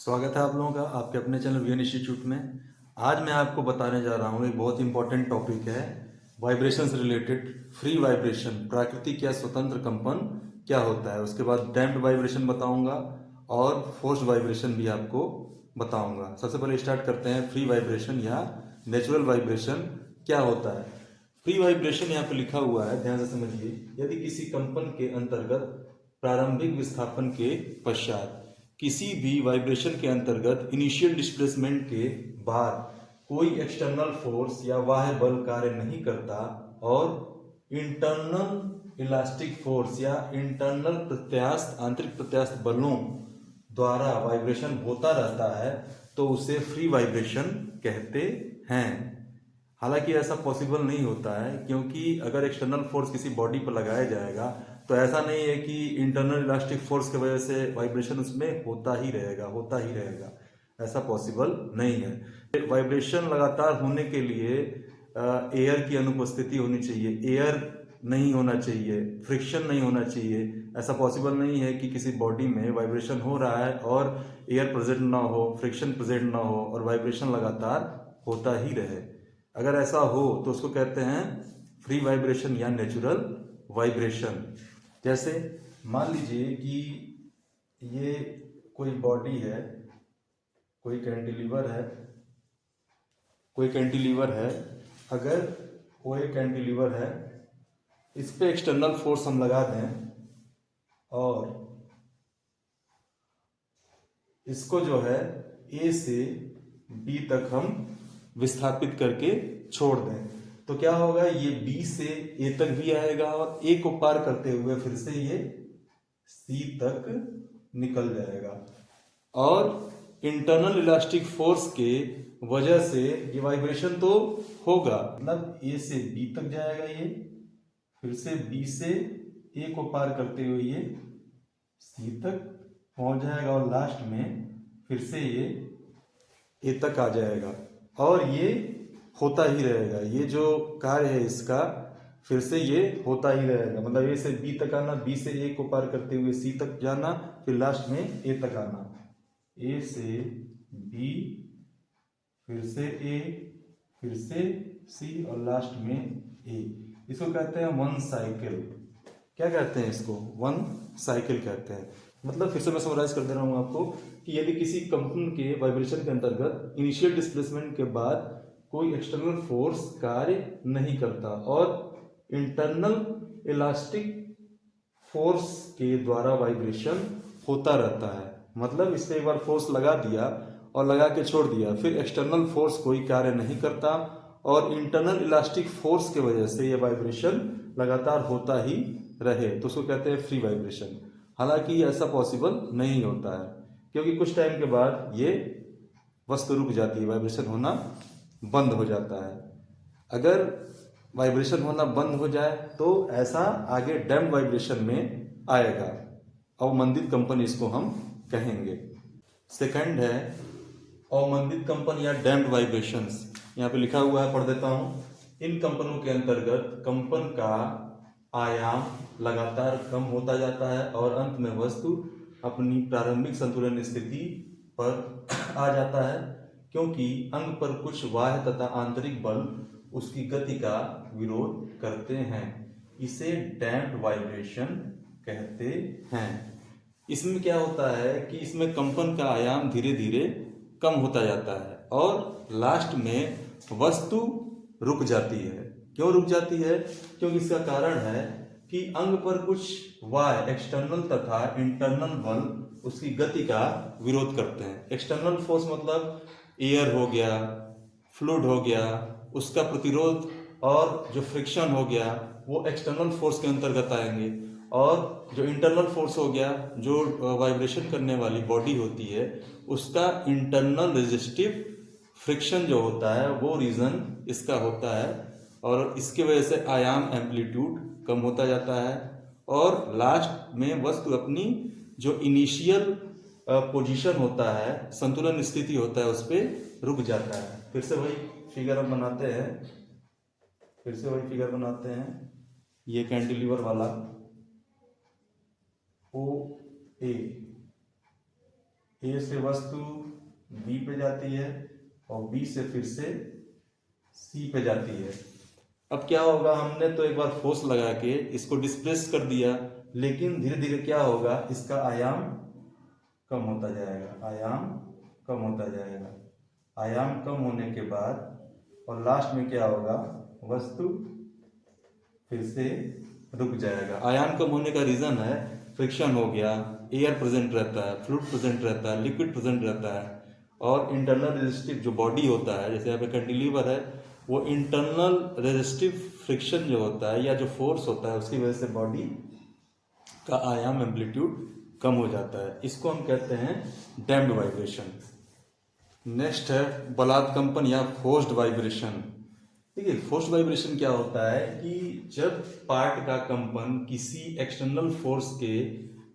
स्वागत है आप लोगों का आपके अपने चैनल वीएन इंस्टीट्यूट में। आज मैं आपको बताने जा रहा हूँ एक बहुत इंपॉर्टेंट टॉपिक है वाइब्रेशन से रिलेटेड। फ्री वाइब्रेशन प्राकृतिक या स्वतंत्र कंपन क्या होता है, उसके बाद डैम्प्ड वाइब्रेशन बताऊंगा और फोर्स्ड वाइब्रेशन भी आपको बताऊंगा। सबसे पहले स्टार्ट करते हैं फ्री वाइब्रेशन या नेचुरल वाइब्रेशन क्या होता है। फ्री वाइब्रेशन यहाँ पे लिखा हुआ है, ध्यान से समझिए। यदि किसी कंपन के अंतर्गत प्रारंभिक विस्थापन के पश्चात किसी भी वाइब्रेशन के अंतर्गत इनिशियल डिस्प्लेसमेंट के बाद कोई एक्सटर्नल फोर्स या बाह्य बल कार्य नहीं करता और इंटरनल इलास्टिक फोर्स या इंटरनल प्रत्यास्थ आंतरिक प्रत्यास्थ बलों द्वारा वाइब्रेशन होता रहता है, तो उसे फ्री वाइब्रेशन कहते हैं। हालांकि ऐसा पॉसिबल नहीं होता है, क्योंकि अगर एक्सटर्नल फोर्स किसी बॉडी पर लगाया जाएगा तो ऐसा नहीं है कि इंटरनल इलास्टिक फोर्स की वजह से वाइब्रेशन उसमें होता ही रहेगा। ऐसा पॉसिबल नहीं है। वाइब्रेशन लगातार होने के लिए एयर की अनुपस्थिति होनी चाहिए, एयर नहीं होना चाहिए, फ्रिक्शन नहीं होना चाहिए। ऐसा पॉसिबल नहीं है कि किसी बॉडी में वाइब्रेशन हो रहा है और एयर प्रेजेंट ना हो, फ्रिक्शन प्रेजेंट ना हो और वाइब्रेशन लगातार होता ही रहे। अगर ऐसा हो तो उसको कहते हैं फ्री वाइब्रेशन या नेचुरल वाइब्रेशन। जैसे मान लीजिए कि ये कोई बॉडी है, कोई कैंटिलीवर है। अगर कोई कैंटिलीवर है, इस पे एक्सटर्नल फोर्स हम लगा दें और इसको जो है ए से बी तक हम विस्थापित करके छोड़ दें, तो क्या होगा, ये बी से ए तक भी आएगा और ए को पार करते हुए फिर से ये सी तक निकल जाएगा। और इंटरनल इलास्टिक फोर्स के वजह से ये वाइब्रेशन तो होगा, मतलब ए से बी तक जाएगा, ये फिर से बी से ए को पार करते हुए ये सी तक पहुंच जाएगा और लास्ट में फिर से ये ए तक आ जाएगा। और ये होता ही रहेगा, ये जो कार्य है इसका फिर से ये होता ही रहेगा। मतलब ए से बी तक आना, बी से ए को पार करते हुए सी तक जाना, फिर लास्ट में ए तक आना, ए से बी फिर से ए फिर से सी और लास्ट में ए। इसको कहते हैं वन साइकिल। क्या कहते हैं इसको? वन साइकिल कहते हैं। मतलब फिर से मैं समराइज कर दे रहा हूं आपको कि यदि किसी कंपन के वाइब्रेशन के अंतर्गत इनिशियल डिस्प्लेसमेंट के बाद कोई एक्सटर्नल फोर्स कार्य नहीं करता और इंटरनल इलास्टिक फोर्स के द्वारा वाइब्रेशन होता रहता है, मतलब इस पे एक बार फोर्स लगा दिया और लगा के छोड़ दिया, फिर एक्सटर्नल फोर्स कोई कार्य नहीं करता और इंटरनल इलास्टिक फोर्स के वजह से ये वाइब्रेशन लगातार होता ही रहे, तो उसको कहते हैं फ्री वाइब्रेशन। हालांकि ऐसा पॉसिबल नहीं होता है, क्योंकि कुछ टाइम के बाद ये वस्तु रुक जाती है, वाइब्रेशन होना बंद हो जाता है। अगर वाइब्रेशन होना बंद हो जाए तो ऐसा आगे डैम्प वाइब्रेशन में आएगा, अवमंदित कंपन इसको हम कहेंगे। सेकंड है अवमंदित कंपन या डैम्प्ड वाइब्रेशंस। यहाँ पे लिखा हुआ है, पढ़ देता हूँ। इन कंपनों के अंतर्गत कंपन का आयाम लगातार कम होता जाता है और अंत में वस्तु अपनी प्रारंभिक संतुलन स्थिति पर आ जाता है, क्योंकि अंग पर कुछ बाह्य तथा आंतरिक बल उसकी गति का विरोध करते हैं। इसे डैम्प्ड वाइब्रेशन कहते हैं। इसमें क्या होता है कि इसमें कंपन का आयाम धीरे धीरे कम होता जाता है और लास्ट में वस्तु रुक जाती है। क्यों रुक जाती है? क्योंकि इसका कारण है कि अंग पर कुछ वाय एक्सटर्नल तथा इंटरनल बल उसकी गति का विरोध करते हैं। एक्सटर्नल फोर्स मतलब एयर हो गया, फ्लूइड हो गया, उसका प्रतिरोध और जो फ्रिक्शन हो गया वो एक्सटर्नल फोर्स के अंतर्गत आएंगे। और जो इंटरनल फोर्स हो गया, जो वाइब्रेशन करने वाली बॉडी होती है उसका इंटरनल रेजिस्टिव फ्रिक्शन जो होता है वो रीजन इसका होता है और इसके वजह से आयाम एम्पलीट्यूड कम होता जाता है और लास्ट में वस्तु अपनी जो इनिशियल पोजीशन होता है, संतुलन स्थिति होता है, उस पर रुक जाता है। फिर से वही फिगर हम बनाते हैं। ये कैंटिलीवर वाला ओ ए, ए से वस्तु बी पे जाती है और बी से फिर से सी पे जाती है। अब क्या होगा, हमने तो एक बार फोर्स लगा के इसको डिस्प्लेस कर दिया, लेकिन धीरे धीरे क्या होगा, इसका आयाम कम होता जाएगा, आयाम कम होता जाएगा। आयाम कम होने के बाद और लास्ट में क्या होगा, वस्तु फिर से रुक जाएगा। आयाम कम होने का रीजन है फ्रिक्शन हो गया, एयर प्रेजेंट रहता है, फ्लूइड प्रेजेंट रहता है, लिक्विड प्रेजेंट रहता है, और इंटरनल रेजिस्टिव जो बॉडी होता है, जैसे यहाँ पे कैंटिलीवर है, वो इंटरनल रेजिस्टिव फ्रिक्शन जो होता है या जो फोर्स होता है उसकी वजह से बॉडी का आयाम एम्पलीट्यूड कम हो जाता है। इसको हम कहते हैं डैम्प्ड वाइब्रेशन। नेक्स्ट है बलात् कंपन या फोर्स्ड वाइब्रेशन। देखिए फोर्स्ड वाइब्रेशन क्या होता है कि जब पार्ट का कंपन किसी एक्सटर्नल फोर्स के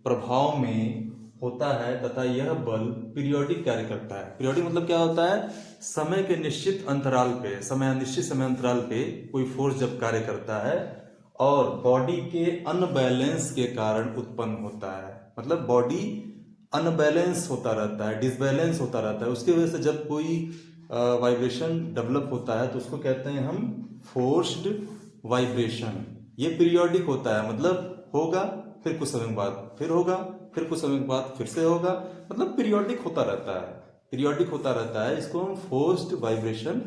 प्रभाव में होता है तथा यह बल पीरियोडिक कार्य करता है। पीरियोडिक मतलब क्या होता है, समय के निश्चित अंतराल पे, निश्चित समय अंतराल पे कोई फोर्स जब कार्य करता है और बॉडी के अनबैलेंस के कारण उत्पन्न होता है, मतलब बॉडी अनबैलेंस होता रहता है, डिसबैलेंस होता रहता है, उसकी वजह से जब कोई वाइब्रेशन डेवलप होता है तो उसको कहते हैं हम फोर्स्ड वाइब्रेशन। ये पीरियोडिक होता है, मतलब होगा फिर कुछ समय बाद फिर होगा, फिर कुछ समय बाद फिर से होगा, मतलब पीरियोडिक होता रहता है, पीरियोडिक होता रहता है। इसको हम फोर्स्ड वाइब्रेशन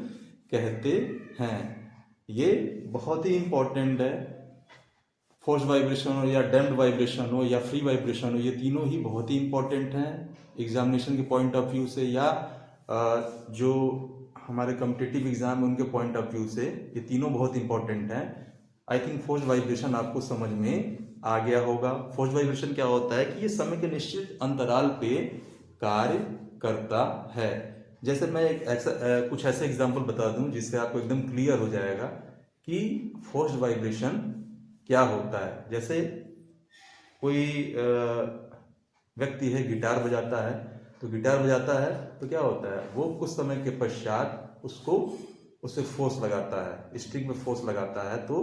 कहते हैं। ये बहुत ही इंपॉर्टेंट है। फोर्स्ड वाइब्रेशन हो या डैम्प्ड वाइब्रेशन हो या फ्री वाइब्रेशन हो, ये तीनों ही बहुत ही इंपॉर्टेंट हैं एग्जामिनेशन के पॉइंट ऑफ व्यू से, या जो हमारे कॉम्पिटिटिव एग्जाम है उनके पॉइंट ऑफ व्यू से, ये तीनों बहुत इंपॉर्टेंट हैं। आई थिंक फोर्स्ड वाइब्रेशन आपको समझ में आ गया होगा। फोर्स्ड वाइब्रेशन क्या होता है कि ये समय के निश्चित अंतराल पे कार्य करता है। जैसे मैं कुछ ऐसे एग्जांपल बता दूं जिससे आपको एकदम क्लियर हो जाएगा कि फोर्स्ड वाइब्रेशन क्या होता है। जैसे कोई व्यक्ति है गिटार बजाता है, तो गिटार बजाता है तो क्या होता है, वो कुछ समय के पश्चात उससे फोर्स लगाता है, स्ट्रिंग में फोर्स लगाता है तो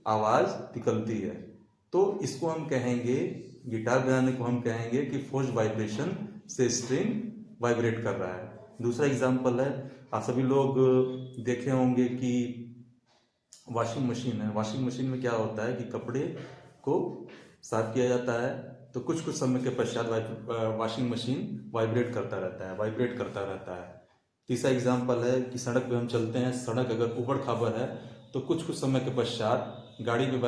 आवाज निकलती है। तो इसको हम कहेंगे, गिटार बजाने को हम कहेंगे कि फोर्स्ड वाइब्रेशन से स्ट्रिंग वाइब्रेट कर रहा है। दूसरा एग्जांपल है, आप सभी लोग देखे होंगे कि वॉशिंग मशीन है। वॉशिंग मशीन में क्या होता है कि कपड़े को साफ किया जाता है तो कुछ समय के पश्चात वॉशिंग मशीन वाइब्रेट करता रहता है। तीसरा एग्जांपल है कि सड़क पे हम चलते हैं, सड़क अगर ऊबड़ खाबड़ है तो कुछ समय के पश्चात गाड़ी में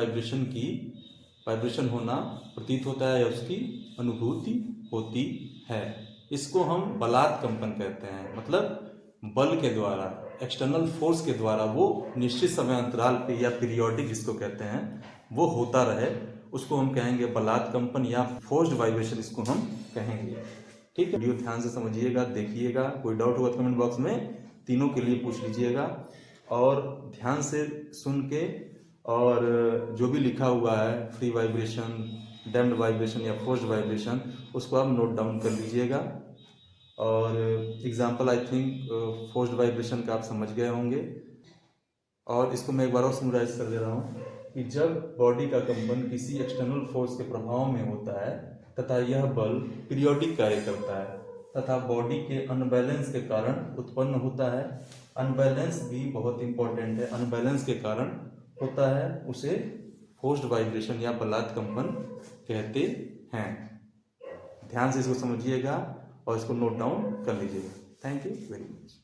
वाइब्रेशन होना प्रतीत होता है या उसकी अनुभूति होती है। इसको हम बलात् कंपन कहते हैं, मतलब बल के द्वारा, एक्सटर्नल फोर्स के द्वारा वो निश्चित समय अंतराल पे या पीरियोडिक जिसको कहते हैं वो होता रहे, उसको हम कहेंगे बलात् कंपन या फोर्स्ड वाइब्रेशन, इसको हम कहेंगे। ठीक है, वीडियो ध्यान से समझिएगा, देखिएगा, कोई डाउट होगा तो कमेंट बॉक्स में तीनों के लिए पूछ लीजिएगा, और ध्यान से सुन के और जो भी लिखा हुआ है फ्री वाइब्रेशन, डैम्प्ड वाइब्रेशन या फोर्स्ड वाइब्रेशन, उसको आप नोट डाउन कर लीजिएगा। और example I think forced vibration का आप समझ गए होंगे। और इसको मैं एक बार और समराइज कर दे रहा हूँ कि जब बॉडी का कंपन किसी एक्सटर्नल फोर्स के प्रभाव में होता है तथा यह बल पीरियोडिक कार्य करता है तथा बॉडी के अनबैलेंस के कारण उत्पन्न होता है। अनबैलेंस भी बहुत इंपॉर्टेंट है, अनबैलेंस के कारण होता है, उसे फोर्स्ड वाइब्रेशन या बलात् कंपन कहते हैं। ध्यान से इसको समझिएगा और इसको नोट डाउन कर लीजिएगा। Thank you very much.